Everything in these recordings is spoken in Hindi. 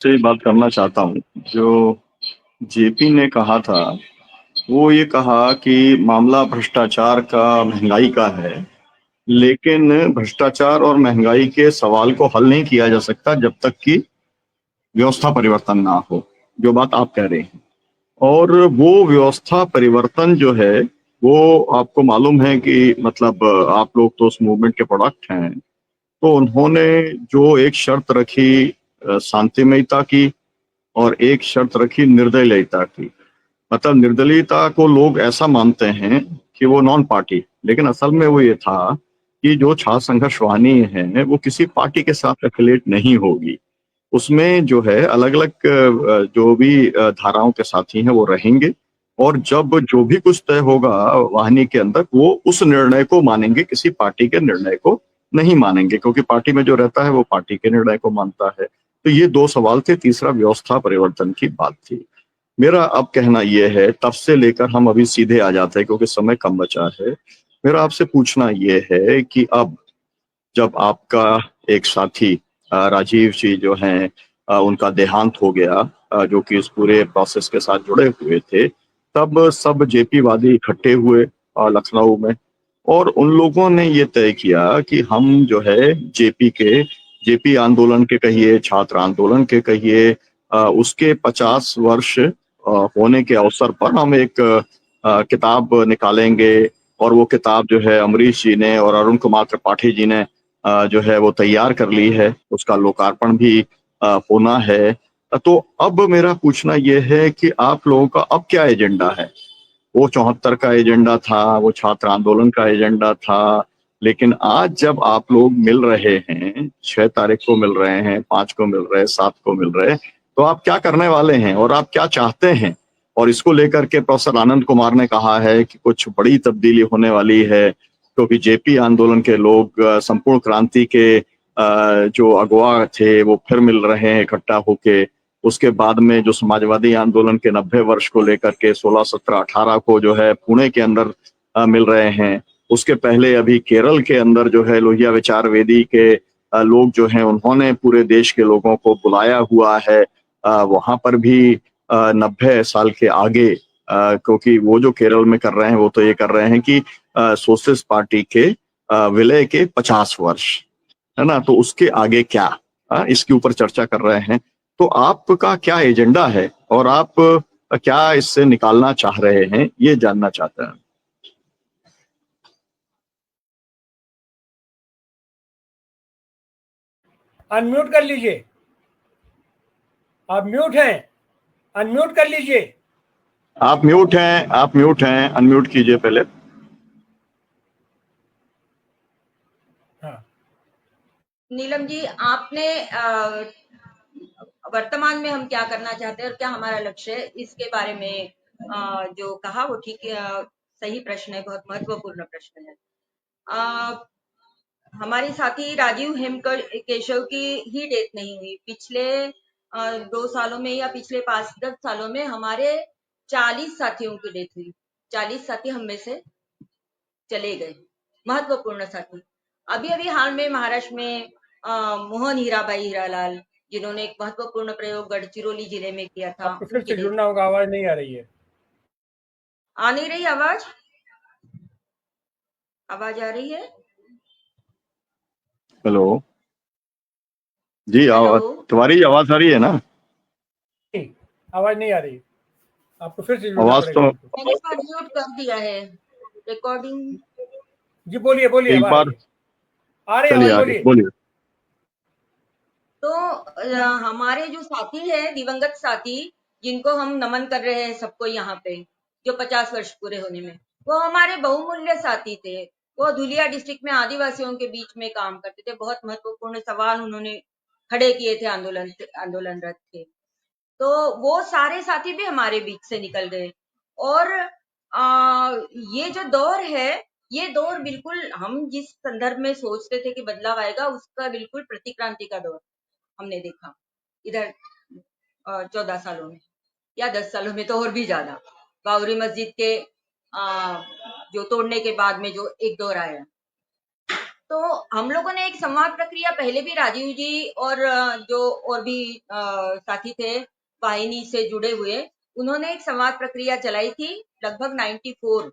से बात करना चाहता हूँ। जो जेपी ने कहा था, वो ये कहा कि मामला भ्रष्टाचार का, महंगाई का है, लेकिन भ्रष्टाचार और महंगाई के सवाल को हल नहीं किया जा सकता जब तक कि व्यवस्था परिवर्तन ना हो, जो बात आप कह रहे हैं। और वो व्यवस्था परिवर्तन जो है, वो आपको मालूम है कि मतलब आप लोग तो उस मूवमेंट के प्रोडक्ट हैं। तो उन्होंने जो एक शर्त रखी शांतिमयता की, और एक शर्त रखी निर्दलीयता की। मतलब निर्दलीयता को लोग ऐसा मानते हैं कि वो नॉन पार्टी, लेकिन असल में वो ये था कि जो छात्र संघर्ष वाहिनी है वो किसी पार्टी के साथ एफिलिएट नहीं होगी। उसमें जो है अलग अलग जो भी धाराओं के साथी हैं वो रहेंगे, और जब जो भी कुछ तय होगा वाहिनी के अंदर, वो उस निर्णय को मानेंगे, किसी पार्टी के निर्णय को नहीं मानेंगे, क्योंकि पार्टी में जो रहता है वो पार्टी के निर्णय को मानता है। तो ये दो सवाल थे। तीसरा व्यवस्था परिवर्तन की बात थी। मेरा अब कहना यह है, तब से लेकर हम अभी सीधे आ जाते हैं क्योंकि समय कम बचा है। मेरा आपसे पूछना यह है कि अब जब आपका एक साथी राजीव जी जो हैं, उनका देहांत हो गया, जो कि इस पूरे प्रोसेस के साथ जुड़े हुए थे, तब सब जेपी वादी इकट्ठे हुए लखनऊ में, और उन लोगों ने ये तय किया कि हम जो है जेपी आंदोलन के कहिए, छात्र आंदोलन के कहिए, उसके 50 वर्ष होने के अवसर पर हम एक किताब निकालेंगे। और वो किताब जो है अमरीश जी ने और अरुण कुमार त्रिपाठी जी ने जो है वो तैयार कर ली है। उसका लोकार्पण भी होना है। तो अब मेरा पूछना ये है कि आप लोगों का अब क्या एजेंडा है? वो 74 का एजेंडा था, वो छात्र आंदोलन का एजेंडा था, लेकिन आज जब आप लोग मिल रहे हैं, 6 तारीख को मिल रहे हैं, 5 को मिल रहे हैं, 7 को मिल रहे हैं, तो आप क्या करने वाले हैं और आप क्या चाहते हैं? और इसको लेकर के प्रोफेसर आनंद कुमार ने कहा है कि कुछ बड़ी तब्दीली होने वाली है, क्योंकि जेपी आंदोलन के लोग संपूर्ण क्रांति के जो अगुवा थे वो फिर मिल रहे हैं इकट्ठा होके। उसके बाद में जो समाजवादी आंदोलन के 90 वर्ष को लेकर के 16, 17, 18 को जो है पुणे के अंदर मिल रहे हैं। उसके पहले अभी केरल के अंदर जो है लोहिया विचार वेदी के लोग जो हैं, उन्होंने पूरे देश के लोगों को बुलाया हुआ है। वहां पर भी 90 साल के आगे, क्योंकि वो जो केरल में कर रहे हैं वो तो ये कर रहे हैं कि सोशलिस्ट पार्टी के विलय के 50 वर्ष, है ना? तो उसके आगे क्या, इसके ऊपर चर्चा कर रहे हैं। तो आपका क्या एजेंडा है और आप क्या इससे निकालना चाह रहे हैं, ये जानना चाहते हैं। अनम्यूट कर लीजिए। आप म्यूट हैं, अनम्यूट कर लीजिए। आप म्यूट हैं, अनम्यूट कीजिए पहले। हाँ। नीलम जी, आपने वर्तमान में हम क्या करना चाहते हैं और क्या हमारा लक्ष्य है, इसके बारे में जो कहा वो ठीक है, सही प्रश्न है, बहुत महत्वपूर्ण प्रश्न है। हमारे साथी राजीव केशव की ही डेथ नहीं हुई। पिछले 2 सालों में या पिछले 5-10 सालों में हमारे 40 साथियों की डेथ हुई। 40 साथी हम में से चले गए, महत्वपूर्ण साथी। अभी अभी हाल में महाराष्ट्र में मोहन हीराबाई हीरालाल, जिन्होंने एक महत्वपूर्ण प्रयोग गढ़चिरौली जिले में किया था, आपको फिर से जुड़ना होगा, आवाज नहीं आ रही है। आ नहीं रही आवाज? आवाज आ रही है? हेलो जी, हेलो, तुम्हारी आवाज आ रही है ना? नहीं, आवाज नहीं आ रही। आपको फिर से जुड़ना आवाज पड़ेगा तो उनको। मैंने इसको म्यूट कर दिया है। रिकॉर्डिंग जी बोलिए बोलिए, अब एक आ रही बार है, आ रही है चलिए आवाज, आगे बोलिए। बोलिए। तो हमारे जो साथी है, दिवंगत साथी, जिनको हम नमन कर रहे हैं सबको यहाँ पे, जो 50 वर्ष पूरे होने में, वो हमारे बहुमूल्य साथी थे। वो धुलिया डिस्ट्रिक्ट में आदिवासियों के बीच में काम करते थे। बहुत महत्वपूर्ण सवाल उन्होंने खड़े किए थे, आंदोलनरत थे। तो वो सारे साथी भी हमारे बीच से निकल गए। और ये जो दौर है, ये दौर बिल्कुल हम जिस संदर्भ में सोचते थे कि बदलाव आएगा, उसका बिल्कुल प्रतिक्रांति का दौर हमने देखा इधर 14 सालों में, या 10 सालों में तो और भी ज्यादा। बाबरी मस्जिद के जो तोड़ने के बाद में जो एक दौर आया, तो हम लोगों ने एक संवाद प्रक्रिया पहले भी राजीव जी और जो और भी साथी थे वाहिनी से जुड़े हुए, उन्होंने एक संवाद प्रक्रिया चलाई थी लगभग 94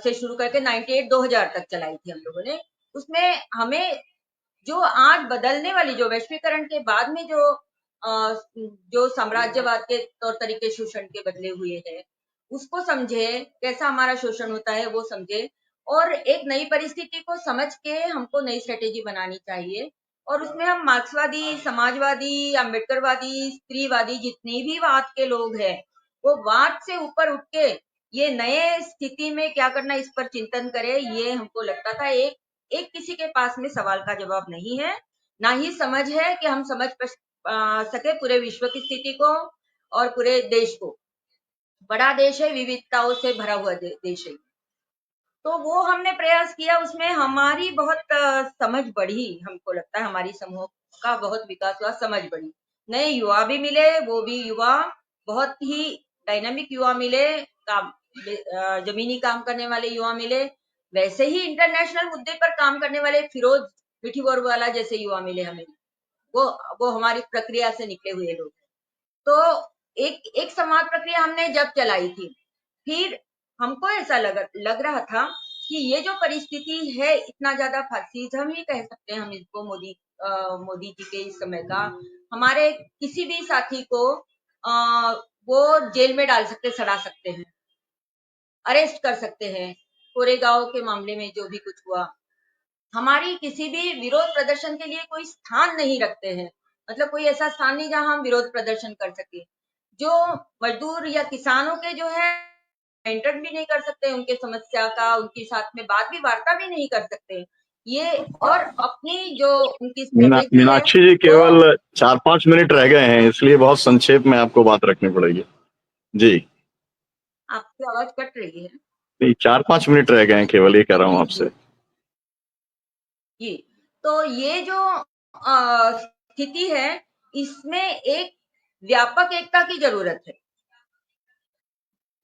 से शुरू करके 98 2000 तक चलाई थी हम लोगों ने। उसमें हमें जो आज बदलने वाली जो वैश्वीकरण के बाद में जो साम्राज्यवाद के तौर तरीके शोषण के बदले हुए हैं, उसको समझे, कैसा हमारा शोषण होता है वो समझे, और एक नई परिस्थिति को समझ के हमको नई स्ट्रेटेजी बनानी चाहिए। और उसमें हम मार्क्सवादी, समाजवादी, अम्बेडकरवादी, स्त्रीवादी, जितने भी वाद के लोग हैं, वो वाद से ऊपर उठ के ये नए स्थिति में क्या करना, इस पर चिंतन करे। ये हमको लगता था एक किसी के पास में सवाल का जवाब नहीं है, ना ही समझ है कि हम समझ सके पूरे विश्व की स्थिति को और पूरे देश को। बड़ा देश है, विविधताओं से भरा हुआ देश है। तो वो हमने प्रयास किया, उसमें हमारी बहुत समझ बढ़ी। हमको लगता है हमारी समूह का बहुत विकास हुआ, समझ बढ़ी। नए युवा भी मिले, वो भी युवा बहुत ही डायनामिक युवा मिले, जमीनी काम करने वाले युवा मिले, वैसे ही इंटरनेशनल मुद्दे पर काम करने वाले फिरोज मिठीबोरवाला जैसे युवा मिले हमें। वो हमारी प्रक्रिया से निकले हुए लोग। तो एक संवाद प्रक्रिया हमने जब चलाई थी, फिर हमको ऐसा लग रहा था कि ये जो परिस्थिति है, इतना ज्यादा फासिज्म ही कह सकते हैं हम इसको, मोदी जी के इस समय का, हमारे किसी भी साथी को वो जेल में डाल सकते, सड़ा सकते हैं, अरेस्ट कर सकते हैं। कोरेगांव के मामले में जो भी कुछ हुआ, हमारी किसी भी विरोध प्रदर्शन के लिए कोई स्थान नहीं रखते हैं। मतलब कोई ऐसा स्थान नहीं जहां हम विरोध प्रदर्शन कर सके। जो मजदूर या किसानों के जो है एंटर भी नहीं कर सकते, उनके समस्या का, उनके साथ में बात भी, वार्ता भी नहीं कर सकते। ये और अपनी जो उनकी स्ट्रेटेजी है मीनाक्षी जी, वो, केवल 4-5 मिनट रह गए हैं, इसलिए बहुत संक्षेप में आपको बात रखनी पड़ेगी जी। आपकी आवाज कट रही है नहीं, 4-5 मिनट रह गए हैं केवल, ये कह रहा हूँ आपसे जी। तो ये जो स्थिति है, इसमें एक व्यापक एकता की जरूरत है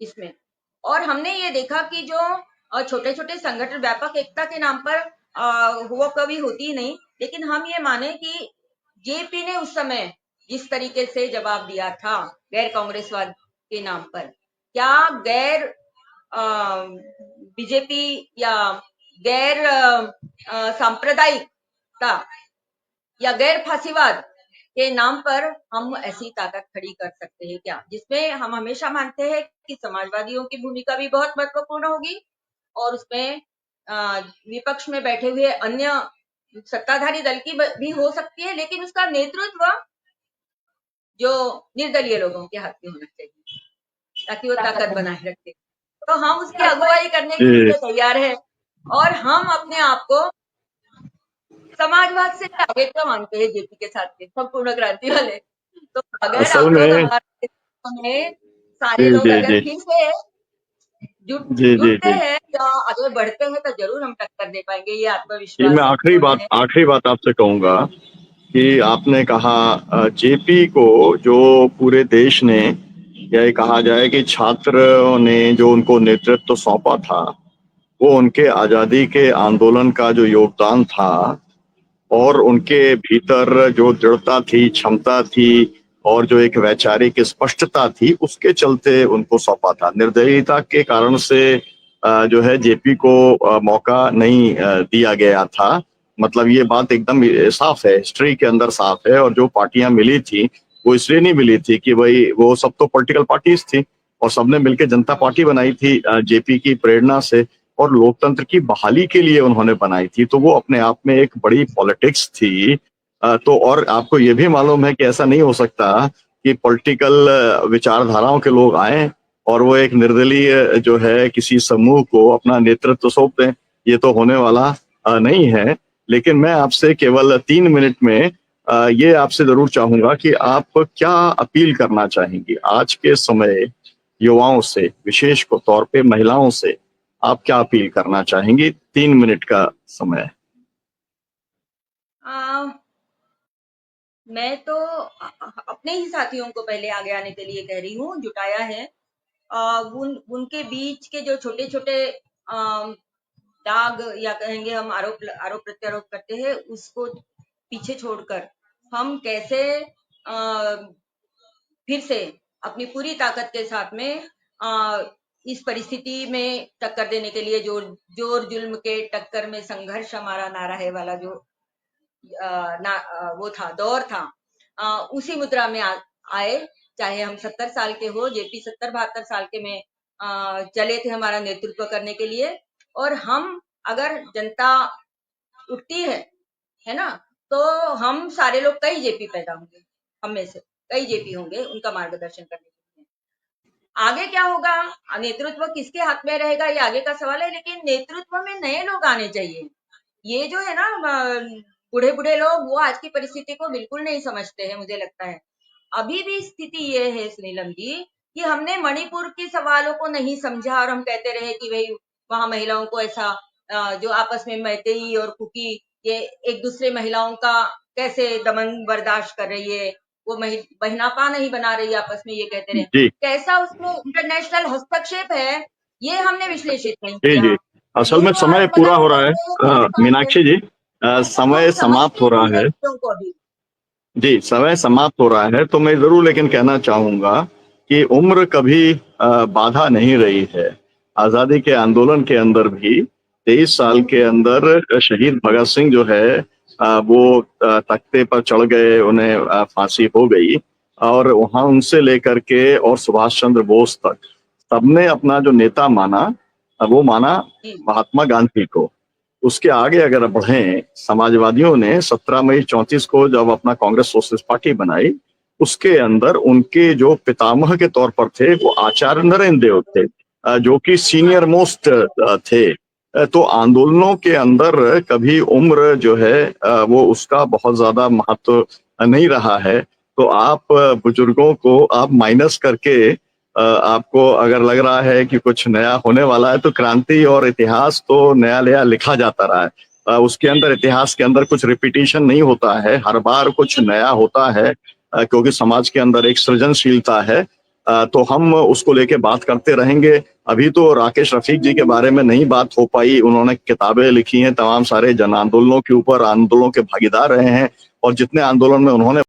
इसमें। और हमने ये देखा कि जो छोटे छोटे संगठन व्यापक एकता के नाम पर वो कभी होती नहीं, लेकिन हम ये माने कि जेपी ने उस समय जिस तरीके से जवाब दिया था गैर कांग्रेसवाद के नाम पर, क्या गैर बीजेपी या गैर सांप्रदायिकता या गैर फांसीवाद के नाम पर हम ऐसी ताकत खड़ी कर सकते हैं क्या, जिसमें हम हमेशा मानते हैं कि समाजवादियों की भूमिका भी बहुत महत्वपूर्ण होगी, और उसमें विपक्ष में बैठे हुए अन्य सत्ताधारी दल की भी हो सकती है, लेकिन उसका नेतृत्व जो निर्दलीय लोगों के हाथ में होना चाहिए ताकि वो ताकत बनाए रखे। तो हम उसकी अगुवाई करने के जी। लिए तैयार है, और हम अपने आप को समाजवाद से आगे क्या मानते हैं जेपी के साथ के संपूर्ण क्रांति वाले। तो अगर असल हम लोग में हमारे में सारे जी लोग जी अगर जी फिर से जी जी जुटते जी हैं या आगे बढ़ते हैं, तो जरूर हम टक्कर दे पाएंगे, ये ये मैं आत्मविश्वास हमको है। आखिरी बात आपसे कहूंगा कि आपने कहा जेपी को जो पूरे देश ने, या ये कहा जाए कि छात्रों ने जो उनको नेतृत्व सौंपा था, वो उनके आजादी के आंदोलन का जो योगदान था और उनके भीतर जो दृढ़ता थी, क्षमता थी और जो एक वैचारिक स्पष्टता थी, उसके चलते उनको सौंपा था। निर्दयता के कारण से जो है जेपी को मौका नहीं दिया गया था। मतलब ये बात एकदम साफ है, हिस्ट्री के अंदर साफ है। और जो पार्टियां मिली थी वो इसलिए नहीं मिली थी कि भाई वो सब तो पॉलिटिकल पार्टीज थी और सबने मिलकर जनता पार्टी बनाई थी जेपी की प्रेरणा से, और लोकतंत्र की बहाली के लिए उन्होंने बनाई थी। तो वो अपने आप में एक बड़ी पॉलिटिक्स थी। तो और आपको ये भी मालूम है कि ऐसा नहीं हो सकता कि पॉलिटिकल विचारधाराओं के लोग आए और वो एक निर्दलीय जो है किसी समूह को अपना नेतृत्व सौंप दें। ये तो होने वाला नहीं है। लेकिन मैं आपसे केवल 3 मिनट में ये आपसे जरूर चाहूंगा कि आप क्या अपील करना चाहेंगी आज के समय युवाओं से, विशेष को तौर पे महिलाओं से आप क्या अपील करना चाहेंगी? 3 मिनट का समय। मैं तो अपने ही साथियों को पहले आगे आने के लिए कह रही हूँ, जुटाया है। उनके बीच के जो छोटे छोटे दाग या कहेंगे हम आरोप प्रत्यारोप करते हैं, उसको पीछे छोड़कर हम कैसे फिर से अपनी पूरी ताकत के साथ में इस परिस्थिति में टक्कर देने के लिए जोर जुल्म के टक्कर में संघर्ष हमारा नारा है वाला जो वो था, दौर था, उसी मुद्रा में आए। चाहे हम 70 साल के हो, जेपी 70-72 साल के में चले थे हमारा नेतृत्व करने के लिए, और हम अगर जनता उठती है ना, तो हम सारे लोग कई जेपी पैदा होंगे, हम में से कई जेपी होंगे उनका मार्गदर्शन करने के लिए। आगे क्या होगा, नेतृत्व किसके हाथ में रहेगा, ये आगे का सवाल है, लेकिन नेतृत्व में नए लोग आने चाहिए। ये जो है ना बूढ़े बूढ़े लोग, वो आज की परिस्थिति को बिल्कुल नहीं समझते हैं, मुझे लगता है। अभी भी स्थिति ये है सुनीलम जी कि हमने मणिपुर के सवालों को नहीं समझा, और हम कहते रहे कि भाई वहां महिलाओं को ऐसा जो आपस में मैतेई और कुकी ये एक दूसरे महिलाओं का कैसे दमन बर्दाश्त कर रही है, वो बहनापा नहीं बना रही आपस में, ये कहते रहे। जी कैसा उसमें इंटरनेशनल हस्तक्षेप है, ये हमने विश्लेषित नहीं जी किया। जी असल में समय पूरा हो रहा है मीनाक्षी जी, समय समाप्त हो रहा है जी, समय समाप्त हो रहा है। तो मैं जरूर लेकिन कहना चाहूंगा कि उम्र कभी बाधा नहीं रही है। आजादी के आंदोलन के अंदर भी 23 साल के अंदर शहीद भगत सिंह जो है वो तख्ते पर चढ़ गए, उन्हें फांसी हो गई, और वहां उनसे लेकर के और सुभाष चंद्र बोस तक सबने अपना जो नेता माना, वो माना महात्मा गांधी को। उसके आगे अगर बढ़ें, समाजवादियों ने 17 मई 34 को जब अपना कांग्रेस सोशलिस्ट पार्टी बनाई, उसके अंदर उनके जो पितामह के तौर पर थे वो आचार्य नरेंद्र देव थे, जो कि सीनियर मोस्ट थे। तो आंदोलनों के अंदर कभी उम्र जो है वो उसका बहुत ज्यादा महत्व नहीं रहा है। तो आप बुजुर्गों को आप माइनस करके आपको अगर लग रहा है कि कुछ नया होने वाला है, तो क्रांति और इतिहास तो नया नया लिखा जाता रहा है। उसके अंदर, इतिहास के अंदर कुछ रिपीटिशन नहीं होता है, हर बार कुछ नया होता है, क्योंकि समाज के अंदर एक सृजनशीलता है। तो हम उसको लेके बात करते रहेंगे। अभी तो राकेश रफीक जी के बारे में नहीं बात हो पाई, उन्होंने किताबें लिखी हैं तमाम सारे जन आंदोलनों के ऊपर, आंदोलनों के भागीदार रहे हैं, और जितने आंदोलन में उन्होंने